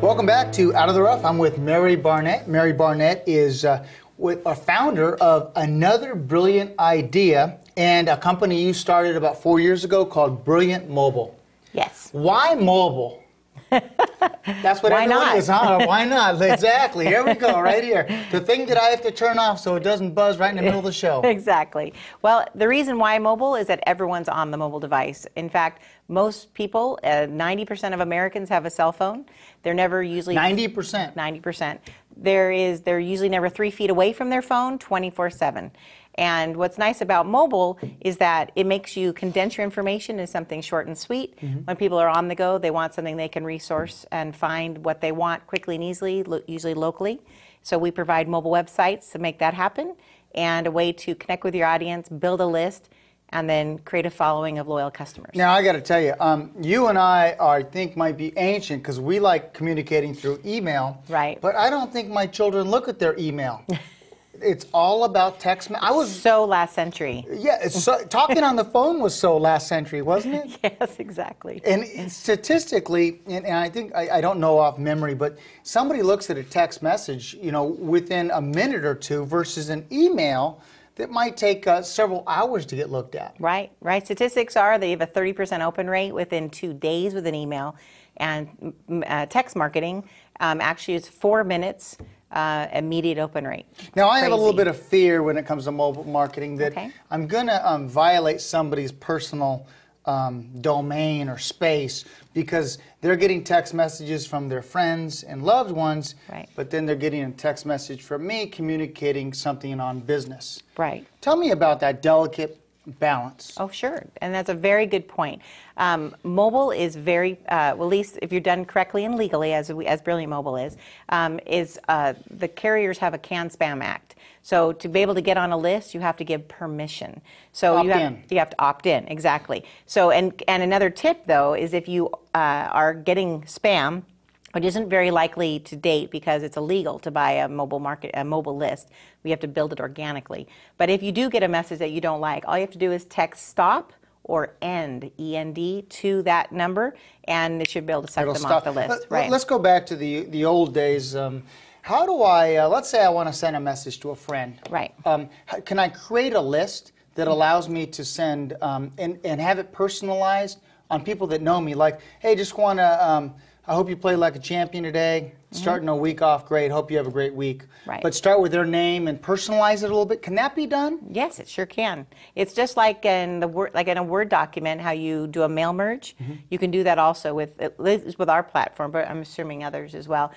Welcome back to Out of the Rough. I'm with Mary Barnett. Mary Barnett is a founder of Another Brilliant Idea and a company you started about 4 years ago called Brilliant Mobile. Yes. Why mobile? That's what Why everyone not? is, huh? Why not? Exactly. Here we go, right here. The thing that I have to turn off so it doesn't buzz right in the middle of the show. Exactly. Well, the reason why mobile is that everyone's on the mobile device. In fact, most people, 90% of Americans have a cell phone. They're never usually 90%. 90%. They're usually never 3 feet away from their phone 24/7. And what's nice about mobile is that it makes you condense your information into something short and sweet. When people are on the go, they want something they can resource and find what they want quickly and easily, usually locally. So we provide mobile websites to make that happen, and a way to connect with your audience, build a list, and then create a following of loyal customers. Now, I got to tell you, you and I think, might be ancient because we like communicating through email. Right. But I don't think my children look at their email. It's all about text. I was so last century. Yeah, talking on the phone was so last century, wasn't it? Yes, exactly. And statistically, and I think, I don't know off memory, but somebody looks at a text message, within a minute or two versus an email that might take several hours to get looked at. Right. Statistics are they have a 30% open rate within 2 days with an email, and text marketing actually is 4 minutes. Immediate open rate. Now, I have a little bit of fear when it comes to mobile marketing that I'm going to violate somebody's personal domain or space because they're getting text messages from their friends and loved ones, but then they're getting a text message from me communicating something on business. Right. Tell me about that delicate balance. Oh, sure. And that's a very good point. Mobile is very, well, at least if you're done correctly and legally, as Brilliant Mobile is the carriers have a CAN-SPAM Act. So to be able to get on a list, you have to give permission. So you have to opt in, exactly. So, and another tip, though, is if you are getting spam, which isn't very likely to date because it's illegal to buy a mobile list. We have to build it organically. But if you do get a message that you don't like, all you have to do is text stop or end, END, to that number, and it should be able to suck them off the list. Let's go back to the old days. How do I, let's say I want to send a message to a friend. Right. Can I create a list that allows me to send and have it personalized on people that know me? Like, hey, just want to, I hope you play like a champion today. Starting a week off great. Hope you have a great week. Right. But start with their name and personalize it a little bit. Can that be done? Yes, it sure can. It's just like in a Word document, how you do a mail merge. You can do that also with our platform, but I'm assuming others as well.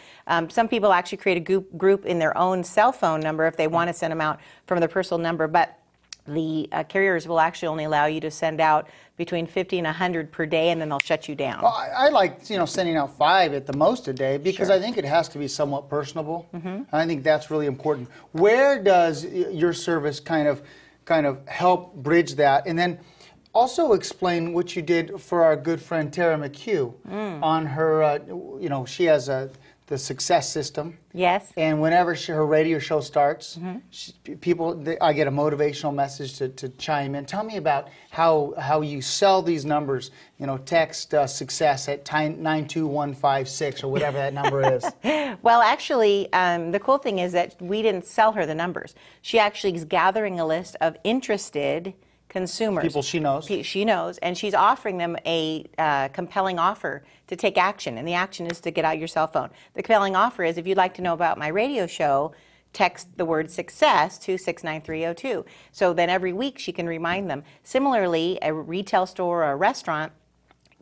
Some people actually create a group in their own cell phone number if they want to send them out from their personal number, but the carriers will actually only allow you to send out between 50 and 100 per day, and then they'll shut you down. Well, I like sending out 5 at the most a day because I think it has to be somewhat personable. I think that's really important. Where does your service kind of help bridge that? And then also explain what you did for our good friend Tara McHugh on her. She has the Success System. Yes. And whenever her radio show starts, I get a motivational message to chime in. Tell me about how you sell these numbers. Text success at 92156 or whatever that number is. Well, actually, the cool thing is that we didn't sell her the numbers. She actually is gathering a list of interested consumers. People she knows. She knows, and she's offering them a compelling offer to take action, and the action is to get out your cell phone. The compelling offer is, if you'd like to know about my radio show, text the word success to 69302. So then every week she can remind them. Similarly, a retail store or a restaurant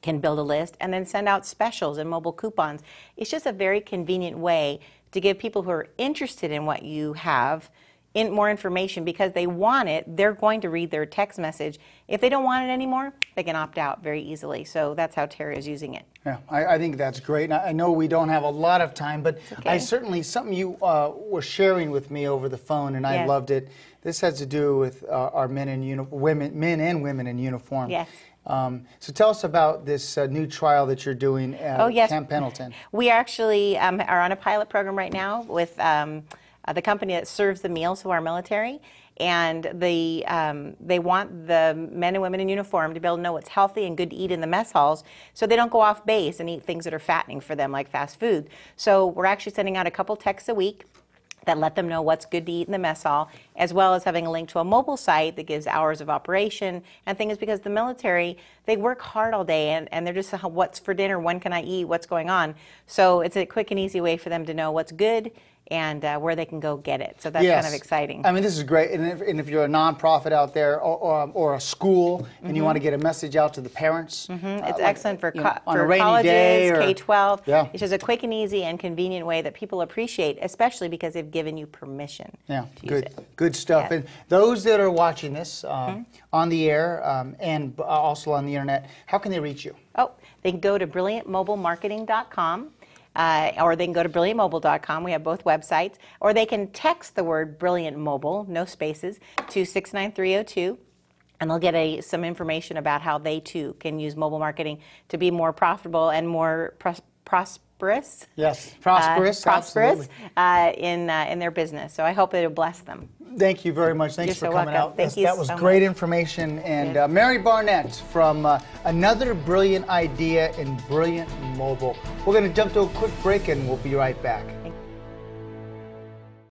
can build a list and then send out specials and mobile coupons. It's just a very convenient way to give people who are interested in what you have more information because they want it. They're going to read their text message. If they don't want it anymore, they can opt out very I so that's how Tara is using it. Yeah, I think that's great. And I know we don't have a lot of time, but I certainly, something you were sharing with me over the phone, and I loved it. This has to do with our men and women in uniform. Yes. So tell us about this new trial that you're doing at Camp Pendleton. We actually are on a pilot program right now with the company that serves the meals to our military, and they want the men and women in uniform to be able to know what's healthy and good to eat in the mess halls, so they don't go off base and eat things that are fattening for them, like fast food. So we're actually sending out a couple texts a week that let them know what's good to eat in the mess hall, as well as having a link to a mobile site that gives hours of operation and things, because the military, they work hard all day, and they're just, what's for dinner, when can I eat, what's going on. So it's a quick and easy way for them to know what's good and where they can go get it. So that's kind of exciting. I mean, this is great. And if you're a nonprofit out there or a school and you want to get a message out to the parents. It's excellent for, on a for rainy colleges, day or, K-12. Yeah. It's just a quick and easy and convenient way that people appreciate, especially because they've given you permission Yeah, to use good, it. good stuff. Yeah. And those that are watching this on the air and also on the internet, how can they reach you? Oh, they can go to brilliantmobilemarketing.com. Or they can go to brilliantmobile.com. We have both websites. Or they can text the word Brilliant Mobile, no spaces, to 69302. And they'll get some information about how they too can use mobile marketing to be more profitable and more prosperous. Yes, prosperous. Prosperous Absolutely. in their business. So I hope it'll bless them. Thank you very much. Thanks You're for so coming welcome. out. Thank you That was so great much. information. And Mary Barnett from Another Brilliant Idea in Brilliant Mobile. We're going to jump to a quick break and we'll be right back.